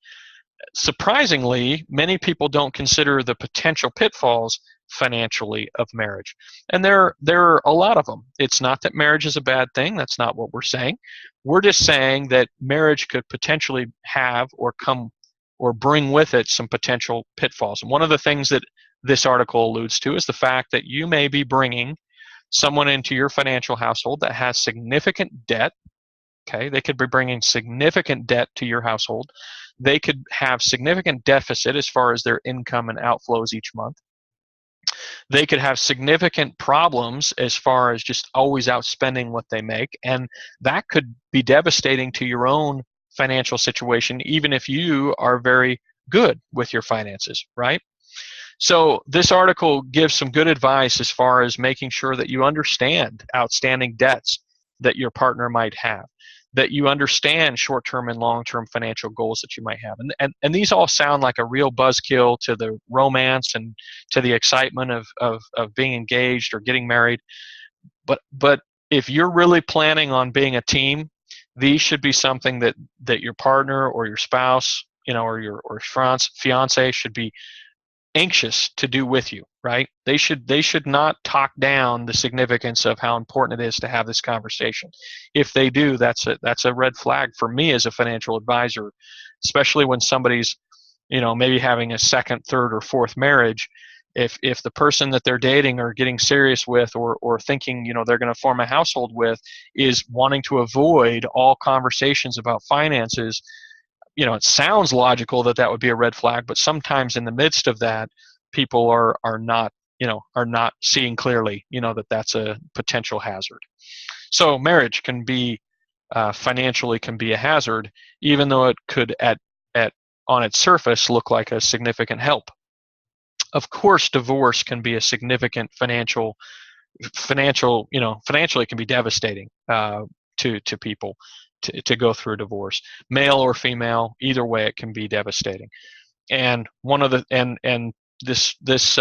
Surprisingly, many people don't consider the potential pitfalls financially of marriage, and there are a lot of them. It's not that marriage is a bad thing. That's not what we're saying. We're just saying that marriage could potentially have or come or bring with it some potential pitfalls. And one of the things that this article alludes to is the fact that you may be bringing someone into your financial household that has significant debt, Okay, they could be bringing significant debt to your household. They could have significant deficit as far as their income and outflows each month. They could have significant problems as far as just always outspending what they make, and that could be devastating to your own financial situation, even if you are very good with your finances, right? So this article gives some good advice as far as making sure that you understand outstanding debts that your partner might have, that you understand short-term and long-term financial goals that you might have. And these all sound like a real buzzkill to the romance and to the excitement of being engaged or getting married. But if you're really planning on being a team, these should be something that your partner or your spouse, or your fiance should be anxious to do with you, right? They should not talk down the significance of how important it is to have this conversation. If they do, that's a red flag for me as a financial advisor, especially when somebody's, maybe having a second, third, or fourth marriage. If the person that they're dating or getting serious with or thinking, they're going to form a household with, is wanting to avoid all conversations about finances, it sounds logical that would be a red flag, but sometimes in the midst of that, people are not, are not seeing clearly, that's a potential hazard. So marriage can be, financially can be a hazard, even though it could on its surface look like a significant help. Of course, divorce can be a significant financially it can be devastating to people. To go through a divorce, male or female, either way, it can be devastating. And this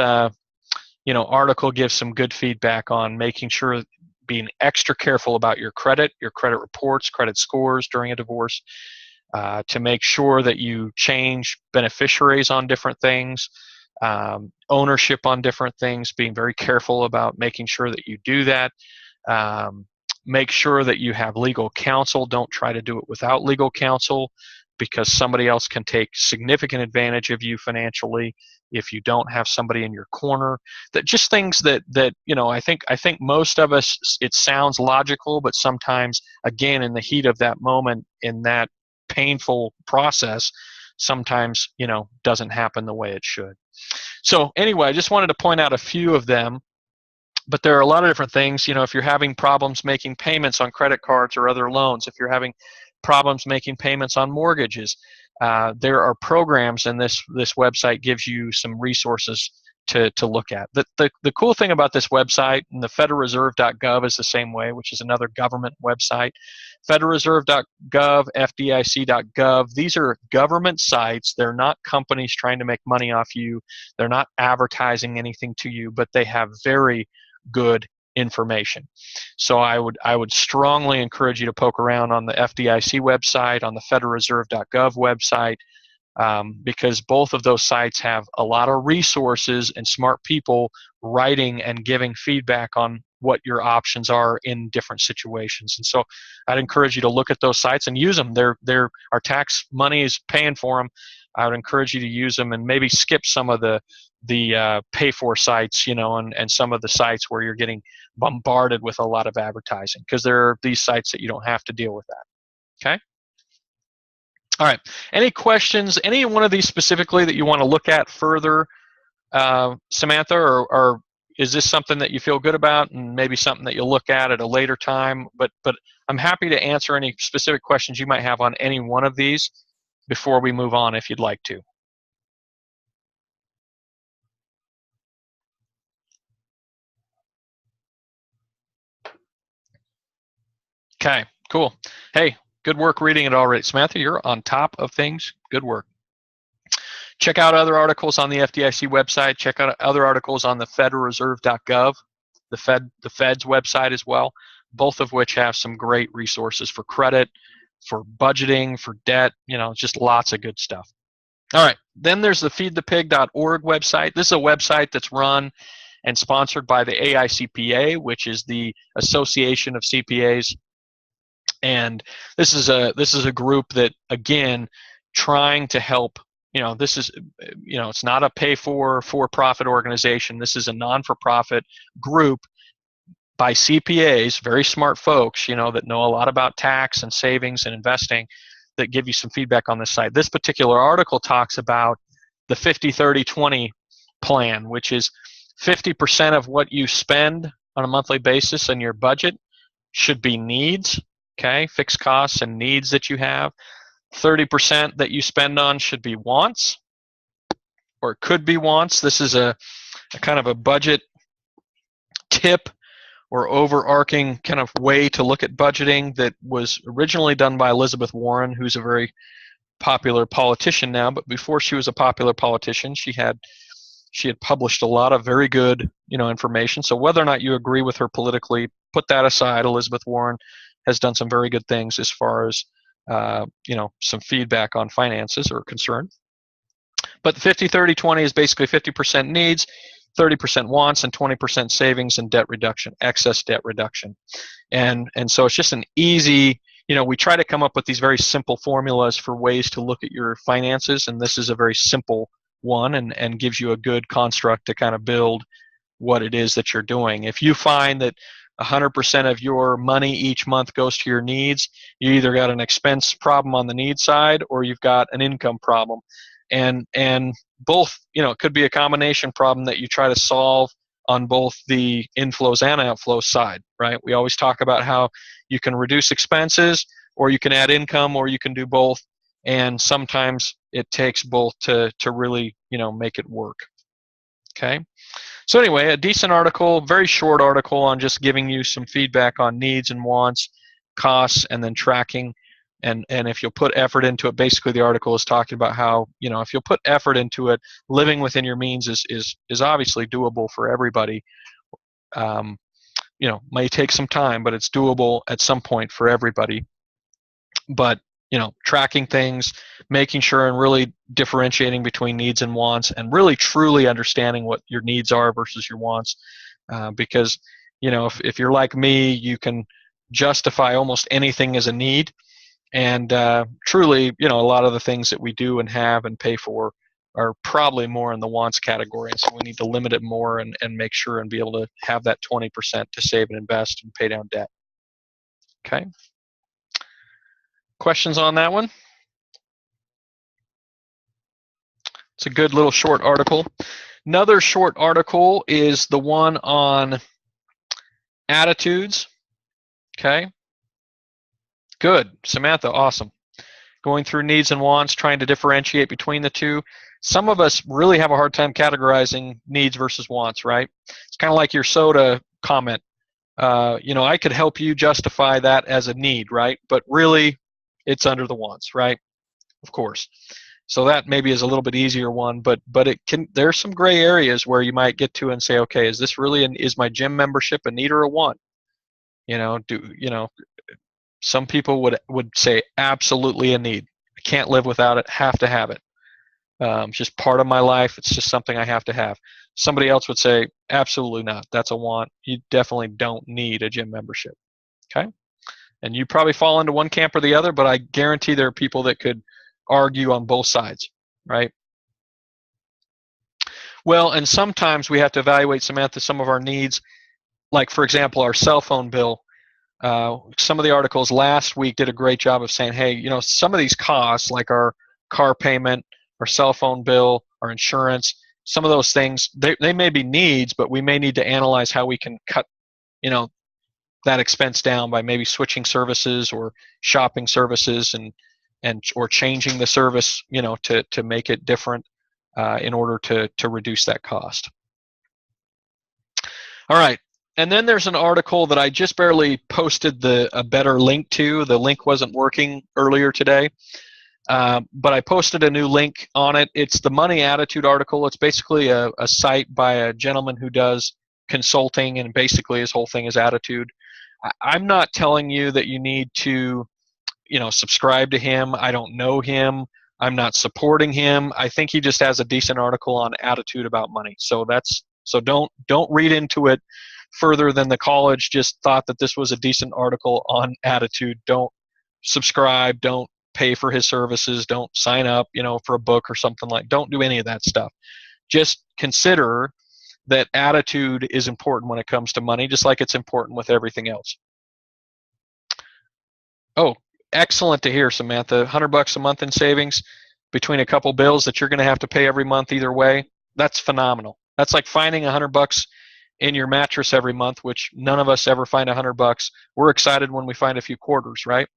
article gives some good feedback on making sure, being extra careful about your credit reports, credit scores during a divorce, to make sure that you change beneficiaries on different things, ownership on different things, being very careful about making sure that you do that. Make sure that you have legal counsel. Don't try to do it without legal counsel, because somebody else can take significant advantage of you financially if you don't have somebody in your corner. That just things that I think most of us, it sounds logical, but sometimes, again, in the heat of that moment, in that painful process, sometimes doesn't happen the way it should. So anyway, I just wanted to point out a few of them. But there are a lot of different things. If you're having problems making payments on credit cards or other loans, if you're having problems making payments on mortgages, there are programs, and this website gives you some resources to look at. The cool thing about this website, and the federalreserve.gov is the same way, which is another government website. Federalreserve.gov, FDIC.gov, these are government sites. They're not companies trying to make money off you. They're not advertising anything to you, but they have very good information. So I would strongly encourage you to poke around on the FDIC website, on the federalreserve.gov website, because both of those sites have a lot of resources and smart people writing and giving feedback on what your options are in different situations. And so I'd encourage you to look at those sites and use them. Our tax money is paying for them. I would encourage you to use them, and maybe skip some of the pay for sites, and some of the sites where you're getting bombarded with a lot of advertising, because there are these sites that you don't have to deal with that. Okay. All right. Any questions? Any one of these specifically that you want to look at further, Samantha, or is this something that you feel good about, and maybe something that you'll look at a later time? But I'm happy to answer any specific questions you might have on any one of these before we move on, if you'd like to. Okay, cool. Hey, good work reading it already. Samantha, you're on top of things. Good work. Check out other articles on the FDIC website. Check out other articles on the federalreserve.gov, the Fed's website as well, both of which have some great resources for credit, for budgeting, for debt, just lots of good stuff. All right, then there's the feedthepig.org website. This is a website that's run and sponsored by the AICPA, which is the Association of CPAs. And this is a group that, again, trying to help. This is, it's not a for-profit organization. This is a non-for-profit group by CPAs, very smart folks, that know a lot about tax and savings and investing, that give you some feedback on this site. This particular article talks about the 50-30-20 plan, which is 50% of what you spend on a monthly basis in your budget should be needs, okay, fixed costs and needs that you have. 30% that you spend on should be wants, or it could be wants. This is a kind of a budget tip or overarching kind of way to look at budgeting that was originally done by Elizabeth Warren, who's a very popular politician now, but before she was a popular politician, she had published a lot of very good, information. So whether or not you agree with her politically, put that aside. Elizabeth Warren has done some very good things as far as, some feedback on finances or concern. But the 50-30-20 is basically 50% needs, 30% wants, and 20% savings and debt reduction, excess debt reduction. And so it's just an easy, we try to come up with these very simple formulas for ways to look at your finances, and this is a very simple one and gives you a good construct to kind of build what it is that you're doing. If you find that 100% of your money each month goes to your needs, you either got an expense problem on the need side or you've got an income problem. And both, it could be a combination problem that you try to solve on both the inflows and outflows side, right? We always talk about how you can reduce expenses, or you can add income, or you can do both. And sometimes it takes both to really, make it work. Okay. So anyway, a decent article, very short article on just giving you some feedback on needs and wants, costs, and then tracking. And if you'll put effort into it, basically the article is talking about how, if you'll put effort into it, living within your means is obviously doable for everybody. May take some time, but it's doable at some point for everybody. But, tracking things, making sure and really differentiating between needs and wants, and really truly understanding what your needs are versus your wants. Because, if you're like me, you can justify almost anything as a need. And truly, a lot of the things that we do and have and pay for are probably more in the wants category. And so we need to limit it more and make sure and be able to have that 20% to save and invest and pay down debt. Okay. Questions on that one? It's a good little short article. Another short article is the one on attitudes. Okay. Good. Samantha, awesome. Going through needs and wants, trying to differentiate between the two. Some of us really have a hard time categorizing needs versus wants, right? It's kind of like your soda comment. I could help you justify that as a need, right? But really, it's under the wants, right? Of course. So that maybe is a little bit easier one, but there's some gray areas where you might get to and say, okay, is this really is my gym membership a need or a want? Some people would say absolutely a need. I can't live without it, have to have it. It's just part of my life. It's just something I have to have. Somebody else would say absolutely not. That's a want. You definitely don't need a gym membership. Okay? And you probably fall into one camp or the other, but I guarantee there are people that could argue on both sides, right? Well, and sometimes we have to evaluate, Samantha, some of our needs, like, for example, our cell phone bill. Some of the articles last week did a great job of saying, hey, some of these costs, like our car payment, our cell phone bill, our insurance, some of those things, they may be needs, but we may need to analyze how we can cut, that expense down by maybe switching services or shopping services or changing the service, to make it different in order to reduce that cost. All right. And then there's an article that I just barely posted a better link to. The link wasn't working earlier today, but I posted a new link on it. It's the Money Attitude article. It's basically a site by a gentleman who does consulting, and basically his whole thing is attitude. I'm not telling you that you need to, subscribe to him. I don't know him. I'm not supporting him. I think he just has a decent article on attitude about money. So don't read into it further than the college just thought that this was a decent article on attitude. Don't subscribe. Don't pay for his services. Don't sign up, for a book or something don't do any of that stuff. Just consider that attitude is important when it comes to money, just like it's important with everything else. Oh, excellent to hear, Samantha. $100 a month in savings between a couple bills that you're going to have to pay every month either way. That's phenomenal. That's like finding $100 in your mattress every month, which none of us ever find $100. We're excited when we find a few quarters, right?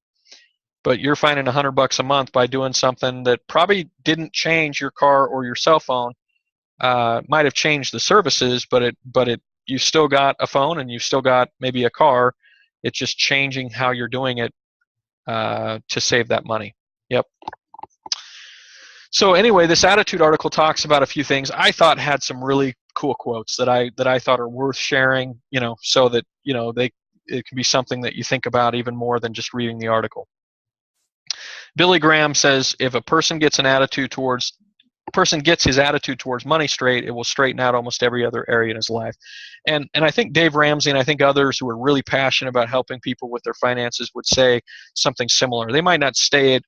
But you're finding $100 a month by doing something that probably didn't change your car or your cell phone. Might have changed the services, but you still got a phone and you still got maybe a car. It's just changing how you're doing it to save that money. Yep. So anyway, this attitude article talks about a few things I thought had some really cool quotes that I thought are worth sharing, so that it can be something that you think about even more than just reading the article. Billy Graham says, if a person gets his attitude towards money straight, it will straighten out almost every other area in his life. And I think Dave Ramsey and I think others who are really passionate about helping people with their finances would say something similar. They might not state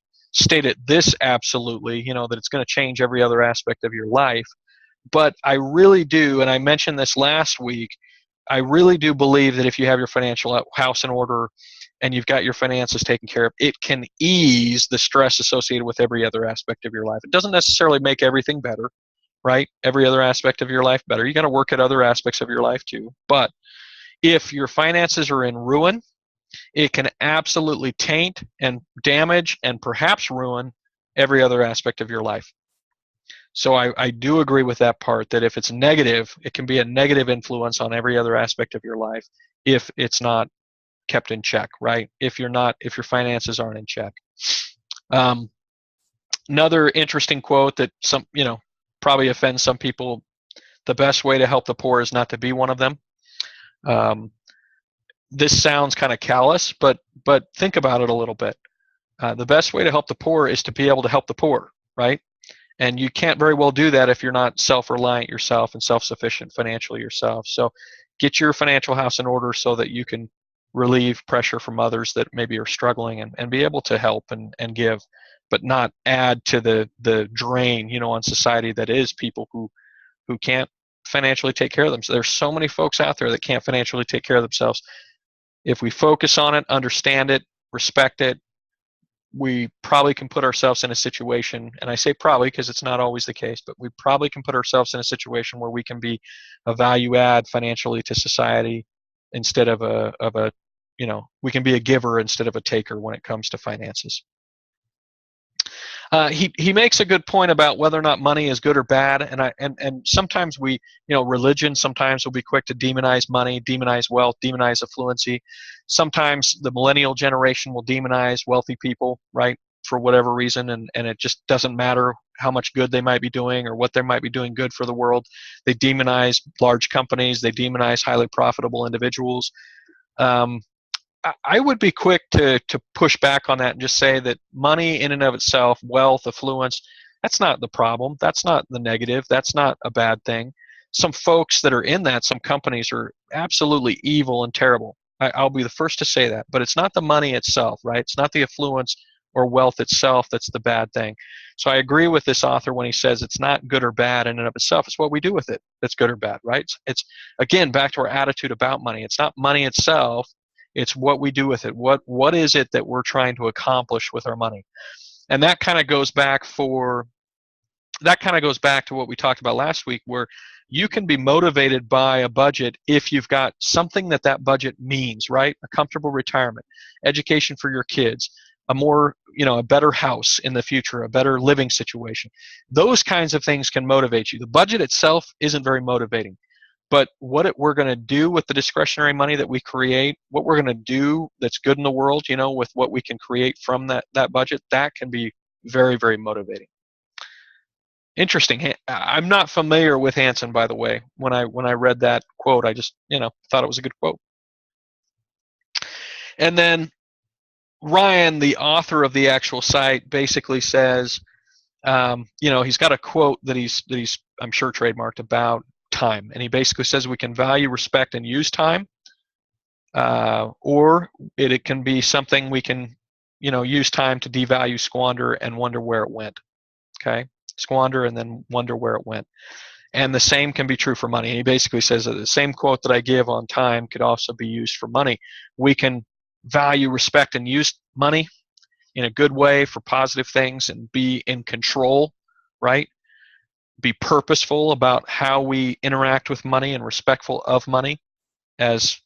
it this absolutely, that it's going to change every other aspect of your life. But I really do, and I mentioned this last week, I really do believe that if you have your financial house in order and you've got your finances taken care of, it can ease the stress associated with every other aspect of your life. It doesn't necessarily make everything better, right? Every other aspect of your life better. You got to work at other aspects of your life too. But if your finances are in ruin, it can absolutely taint and damage and perhaps ruin every other aspect of your life. So I do agree with that part, that if it's negative, it can be a negative influence on every other aspect of your life if it's not kept in check, right? If your finances aren't in check. Another interesting quote that probably offends some people: the best way to help the poor is not to be one of them. This sounds kind of callous, but think about it a little bit. The best way to help the poor is to be able to help the poor, right? And you can't very well do that if you're not self-reliant yourself and self-sufficient financially yourself. So get your financial house in order so that you can relieve pressure from others that maybe are struggling, and be able to help and give, but not add to the drain, on society that is people who can't financially take care of themselves. There's so many folks out there that can't financially take care of themselves. If we focus on it, understand it, respect it, we probably can put ourselves in a situation, and I say probably because it's not always the case, but we probably can put ourselves in a situation where we can be a value add financially to society instead of we can be a giver instead of a taker when it comes to finances. He makes a good point about whether or not money is good or bad, and sometimes religion sometimes will be quick to demonize money, demonize wealth, demonize affluency. Sometimes the millennial generation will demonize wealthy people, right, for whatever reason, and it just doesn't matter how much good they might be doing or what they might be doing good for the world. They demonize large companies, they demonize highly profitable individuals. I would be quick to push back on that and just say that money in and of itself, wealth, affluence, that's not the problem. That's not the negative. That's not a bad thing. Some folks that are in that, some companies, are absolutely evil and terrible. I'll be the first to say that. But it's not the money itself, right? It's not the affluence or wealth itself that's the bad thing. So I agree with this author when he says it's not good or bad in and of itself. It's what we do with it that's good or bad, right? It's again, back to our attitude about money. It's not money itself. It's what we do with it. What is it that we're trying to accomplish with our money? And that kind of goes back to what we talked about last week, where you can be motivated by a budget if you've got something that budget means, right? A comfortable retirement, education for your kids, a better house in the future, a better living situation. Those kinds of things can motivate you. The budget itself isn't very motivating. But what we're going to do with the discretionary money that we create, what we're going to do that's good in the world, with what we can create from that budget, that can be very, very motivating. Interesting. I'm not familiar with Hansen, by the way. When I read that quote, I just thought it was a good quote. And then Ryan, the author of the actual site, basically says, he's got a quote that he's I'm sure trademarked about time, and he basically says we can value, respect, and use time, or it can be something we can use time to devalue, squander, and wonder where it went. Okay, squander and then wonder where it went. And the same can be true for money. And he basically says that the same quote that I give on time could also be used for money. We can value, respect, and use money in a good way for positive things and be in control, right? Be purposeful about how we interact with money and respectful of money as,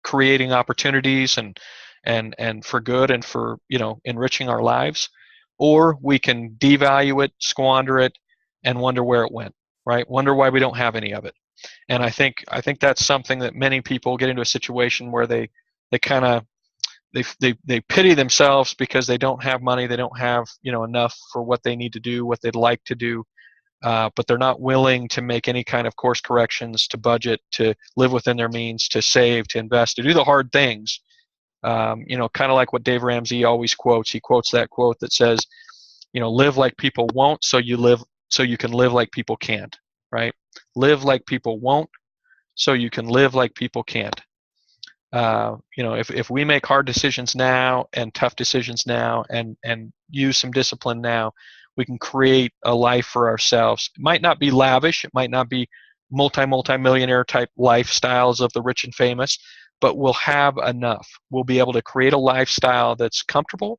creating opportunities and for good and for, enriching our lives. Or we can devalue it, squander it, and wonder where it went, right? Wonder why we don't have any of it. And I think that's something that many people get into a situation where they kind of they pity themselves because they don't have money, they don't have enough for what they need to do, what they'd like to do, but they're not willing to make any kind of course corrections, to budget, to live within their means, to save, to invest, to do the hard things. Kind of like what Dave Ramsey always quotes. He quotes that quote that says, live like people won't, so you can live like people can't, right? Live like people won't, so you can live like people can't. If we make hard decisions now and tough decisions now and use some discipline now, we can create a life for ourselves. It might not be lavish, it might not be multi-millionaire type lifestyles of the rich and famous, but we'll have enough. We'll be able to create a lifestyle that's comfortable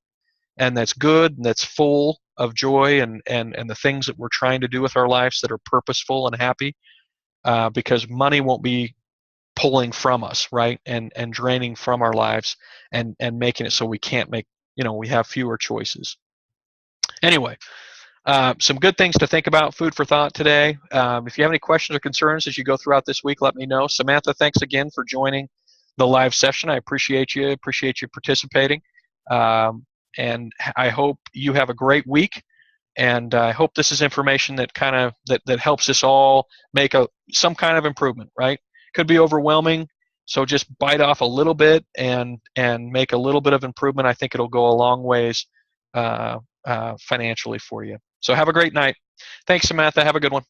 and that's good and that's full of joy and the things that we're trying to do with our lives that are purposeful and happy, because money won't be pulling from us, right, and draining from our lives and making it so we can't make, we have fewer choices. Anyway, some good things to think about, food for thought today. If you have any questions or concerns as you go throughout this week, let me know. Samantha, thanks again for joining the live session. I appreciate you participating, and I hope you have a great week. And I hope this is information that that helps us all make some kind of improvement, right? Could be overwhelming, so just bite off a little bit and make a little bit of improvement. I think it'll go a long ways financially for you. So have a great night. Thanks, Samantha. Have a good one.